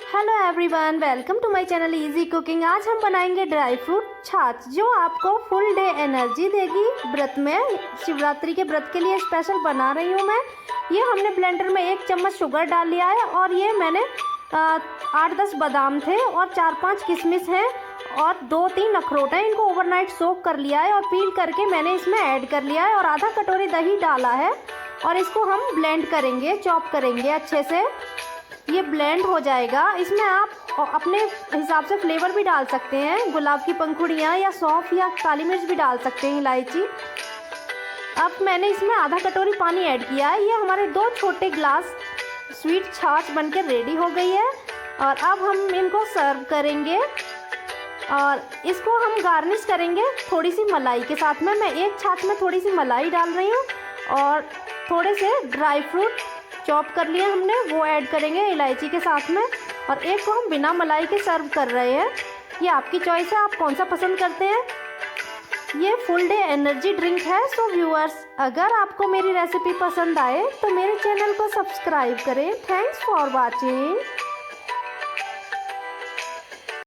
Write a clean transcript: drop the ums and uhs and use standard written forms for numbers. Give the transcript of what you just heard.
Hello everyone, welcome to my channel easy cooking. आज हम बनाएंगे ड्राई फ्रूट छाछ जो आपको फुल डे एनर्जी देगी। व्रत में, शिवरात्रि के व्रत के लिए स्पेशल बना रही हूँ मैं। ये हमने ब्लेंडर में 1 चम्मच शुगर डाल लिया है और ये मैंने 8-10 बादाम थे और 4-5 किशमिश हैं और 2-3 अखरोट हैं। इनको ओवरनाइट सोक कर लिया है और पील करके मैंने इसमें ऐड कर लिया है और आधा कटोरी दही डाला है और इसको हम ब्लेंड करेंगे, चॉप करेंगे अच्छे से। ये ब्लेंड हो जाएगा। इसमें आप अपने हिसाब से फ्लेवर भी डाल सकते हैं, गुलाब की पंखुड़ियाँ या सौंफ या काली मिर्च भी डाल सकते हैं, इलायची। अब मैंने इसमें आधा कटोरी पानी ऐड किया है। ये हमारे 2 छोटे ग्लास स्वीट छाछ बनके रेडी हो गई है और अब हम इनको सर्व करेंगे और इसको हम गार्निश करेंगे थोड़ी सी मलाई के साथ में। मैं एक छाछ में थोड़ी सी मलाई डाल रही हूँ और थोड़े से ड्राई फ्रूट चॉप कर लिए हमने, वो ऐड करेंगे इलायची के साथ में। और एक को हम बिना मलाई के सर्व कर रहे हैं। ये आपकी चॉइस है, आप कौन सा पसंद करते हैं। ये फुल डे एनर्जी ड्रिंक है। सो व्यूअर्स, अगर आपको मेरी रेसिपी पसंद आए तो मेरे चैनल को सब्सक्राइब करें। Thanks for watching.